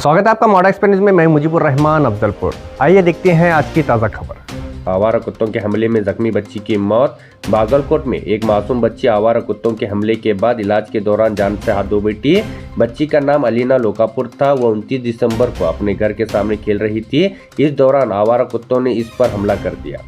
स्वागत है आपका मॉडर्न एक्सपीरियंस में। मैं मुजीबुर रहमान अफजलपुर। आइए देखते हैं आज की ताज़ा खबर। आवारा कुत्तों के हमले में जख्मी बच्ची की मौत। बागलकोट में एक मासूम बच्ची आवारा कुत्तों के हमले के बाद इलाज के दौरान जान से हाथ धो बैठी। बच्ची का नाम अलीना लोकापुर था। वह 29 दिसंबर को अपने घर के सामने खेल रही थी। इस दौरान आवारा कुत्तों ने इस पर हमला कर दिया।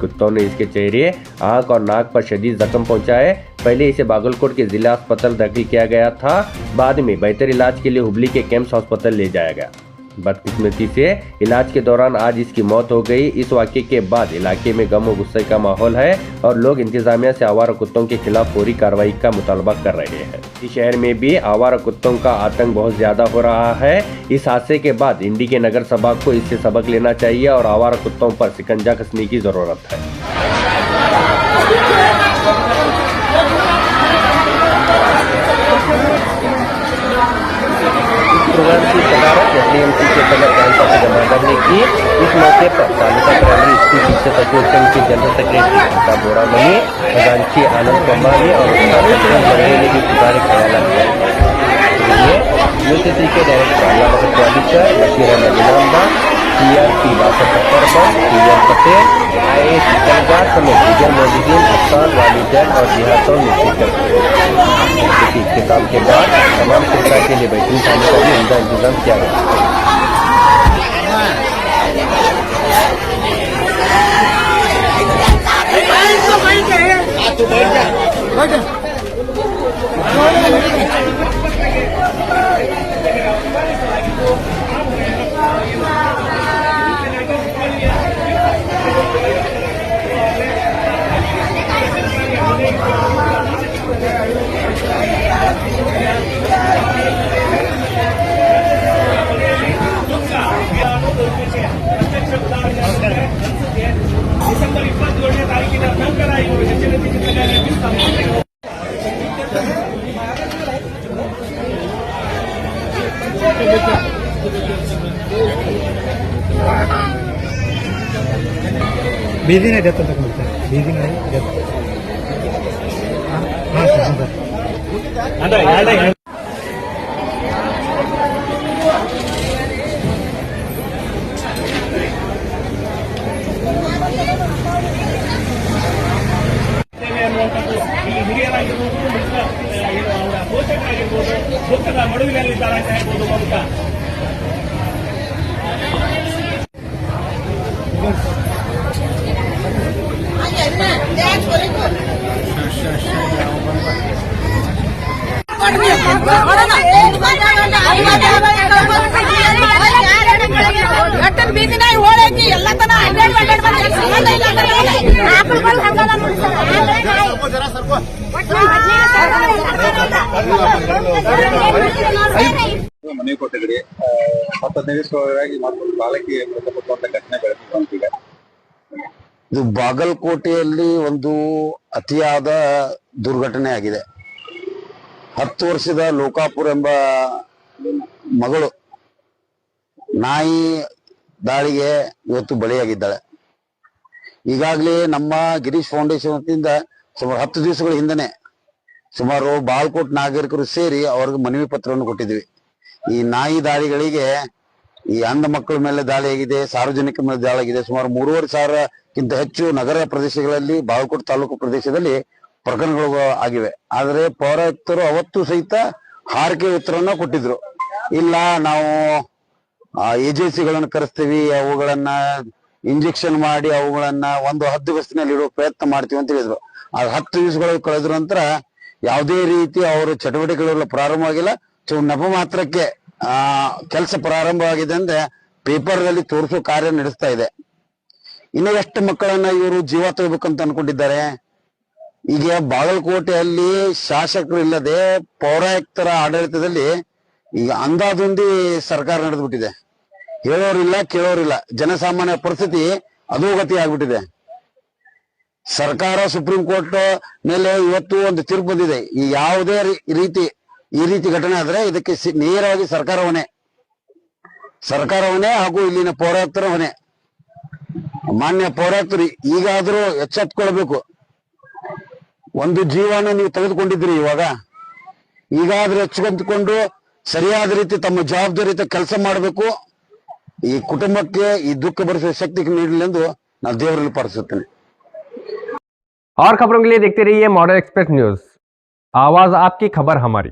कुत्तों ने इसके चेहरे, आंख और नाक पर शदीद जख्म पहुंचाए। पहले इसे बागलकोट के जिला अस्पताल दाखिल किया गया था। बाद में बेहतर इलाज के लिए हुबली के कैम्स अस्पताल ले जाया गया। बदकिस्मती से इलाज के दौरान आज इसकी मौत हो गई। इस वाक़े के बाद इलाके में गम और गुस्से का माहौल है और लोग इंतजामिया से आवारा कुत्तों के खिलाफ फौरी कार्रवाई का मुतालबा कर रहे हैं। इस शहर में भी आवारा कुत्तों का आतंक बहुत ज्यादा हो रहा है। इस हादसे के बाद इंडी के नगर सभा को इससे सबक लेना चाहिए और आवारा कुत्तों पर शिकंजा कसने की जरूरत है। प्रोग्राम की सदारत एसडीएमसी के सदर कांसा से जमा करने की। इस मौके पर तालुका प्राइमरी स्कूल शिक्षक एसोसिएशन के जनरल सेक्रेटरी अमिता बोरा मनी, खजांची आनंद कुमारी और बरेली की गुजारिश ख्याल यूसीसी के डायरेक्टर अल्लाह वालीकर, बशीर अहमद इनामदार, सीआरपी बासठ अकबरबन, सीआर पटेल, आईएएस कलगार समेत दीगर मौजूदीन अफसर, वालिदैन और जिहादों ने शिरकत की। इख्तिताम के बाद तमाम शिरकत के लिए बैतूल थाने का भी उनका इंतजाम किया गया। डिसेंबर 22 तारखेला नंतर बीजी नहीं देता तक मिलता है, बीजी नहीं देता। हाँ सर ಹಿರಿಯರಾಗಿರ್ಬೋದು, ಅವರ ಪೋಷಕರಾಗಿರ್ಬೋದು, ದುಃಖದ ಮಡುವಿನಲ್ಲಿದ್ದಾರೆ ಅಂತ ಹೇಳ್ಬೋದು. ಮಮತಾ ಬೀದಿ ನಾಯಿ ಓಡಾಕಿ ಎಲ್ಲ ತನ ಮನೆ ಕೊಟ್ಟಿದ್ರಿ 15 ದಿವಸವಾಗಿ ಮತ್ತೊಂದು ಬಾಲಕಿ ಮೃತಪಟ್ಟಂತ ಘಟನೆ ಬೆಳೆದಿದೆ. ಇದು ಬಾಗಲಕೋಟೆಯಲ್ಲಿ ಒಂದು ಅತಿಯಾದ ದುರ್ಘಟನೆ ಆಗಿದೆ. 10 ವರ್ಷದ ಲೋಕಾಪುರ ಎಂಬ ಮಗಳು ನಾಯಿ ದಾಳಿಗೆ ಇವತ್ತು ಬಲಿಯಾಗಿದ್ದಾಳೆ. ಈಗಾಗಲೇ ನಮ್ಮ ಗಿರೀಶ್ ಫೌಂಡೇಶನ್ ವತಿಯಿಂದ ಸುಮಾರು 10 ದಿವಸಗಳ ಹಿಂದನೆ ಸುಮಾರು ಬಾಗಲಕೋಟ್ ನಾಗರಿಕರು ಸೇರಿ ಅವ್ರಿಗೆ ಮನವಿ ಪತ್ರವನ್ನು ಕೊಟ್ಟಿದ್ವಿ. ಈ ನಾಯಿ ದಾಳಿಗಳಿಗೆ ಈ ಅಂಧ ಮಕ್ಕಳ ಮೇಲೆ ದಾಳಿ ಆಗಿದೆ, ಸಾರ್ವಜನಿಕ ಮೇಲೆ ದಾಳಿ ಆಗಿದೆ. ಸುಮಾರು 3,500ಕ್ಕಿಂತ ಹೆಚ್ಚು ನಗರ ಪ್ರದೇಶಗಳಲ್ಲಿ, ಬಾಗಲಕೋಟೆ ತಾಲೂಕು ಪ್ರದೇಶದಲ್ಲಿ ಪ್ರಕರಣಗಳು ಆಗಿವೆ. ಆದರೆ ಪೌರಾಯುಕ್ತರು ಅವತ್ತು ಸಹಿತ ಹಾರಿಕೆ ಉತ್ತರವನ್ನ ಕೊಟ್ಟಿದ್ರು. ಇಲ್ಲ, ನಾವು ಏಜೆನ್ಸಿಗಳನ್ನು ಕರೆಸ್ತೀವಿ, ಅವುಗಳನ್ನ ಇಂಜೆಕ್ಷನ್ ಮಾಡಿ ಅವುಗಳನ್ನ ಒಂದು 10 ದಿವಸದಲ್ಲಿ ಇಡುವ ಪ್ರಯತ್ನ ಮಾಡ್ತೀವಿ ಅಂತ ಹೇಳಿದ್ರು. ಆ 10 ದಿವಸಗಳು ಕಳೆದ್ರ ನಂತರ ಯಾವುದೇ ರೀತಿ ಅವರ ಚಟುವಟಿಕೆಗಳೆಲ್ಲ ಪ್ರಾರಂಭವಾಗಿಲ್ಲ. ನೆಪ ಮಾತ್ರಕ್ಕೆ ಕೆಲಸ ಪ್ರಾರಂಭವಾಗಿದೆ ಅಂದ್ರೆ ಪೇಪರ್ನಲ್ಲಿ ತೋರಿಸೋ ಕಾರ್ಯ ನಡೆಸ್ತಾ ಇದೆ. ಇನ್ನು ಎಷ್ಟು ಮಕ್ಕಳನ್ನ ಇವರು ಜೀವ ತಗೋಬೇಕಂತ ಅನ್ಕೊಂಡಿದ್ದಾರೆ. ಈಗ ಬಾಗಲಕೋಟೆಯಲ್ಲಿ ಶಾಸಕರು ಇಲ್ಲದೆ ಪೌರಾಯುಕ್ತರ ಆಡಳಿತದಲ್ಲಿ ಈಗ ಅಂದಾಜುಂದಿ ಸರ್ಕಾರ ನಡೆದ್ಬಿಟ್ಟಿದೆ. ಹೇಳೋರಿಲ್ಲ, ಕೇಳೋರಿಲ್ಲ. ಜನಸಾಮಾನ್ಯ ಪರಿಸ್ಥಿತಿ ಅಧೋಗತಿ ಆಗ್ಬಿಟ್ಟಿದೆ. ಸರ್ಕಾರ ಸುಪ್ರೀಂ ಕೋರ್ಟ್ ಮೇಲೆ ಇವತ್ತು ಒಂದು ತೀರ್ಪು ಬಂದಿದೆ. ಈ ಯಾವುದೇ ಈ ರೀತಿ ಘಟನೆ ಆದ್ರೆ ಇದಕ್ಕೆ ನೇರವಾಗಿ ಸರ್ಕಾರ ಹೊಣೆ ಹಾಗೂ ಇಲ್ಲಿನ ಪೌರಾಯುಕ್ತರ ಹೊಣೆ. ಮಾನ್ಯ ಪೌರಾಯುಕ್ತರು ಈಗಾದ್ರೂ ಎಚ್ಚೆತ್ತುಕೊಳ್ಬೇಕು. ಒಂದು ಜೀವನ ನೀವು ತೆಗೆದುಕೊಂಡಿದ್ರಿ, ಇವಾಗ ಈಗಾದ್ರೂ ಎಚ್ಚೆತ್ತುಕೊಂಡು ಸರಿಯಾದ ರೀತಿ ತಮ್ಮ ಜವಾಬ್ದಾರಿಯುತ ಕೆಲಸ ಮಾಡಬೇಕು. ಈ ಕುಟುಂಬಕ್ಕೆ ಈ ದುಃಖ ಭರಿಸುವ ಶಕ್ತಿ ನೀಡಲಿ ಎಂದು ನಾನು ದೇವರಲ್ಲಿ ಪ್ರಾರ್ಥಿಸುತ್ತೇನೆ. और खबरों के लिए देखते रहिए मॉडल एक्सप्रेस न्यूज, आवाज आपकी, खबर हमारी।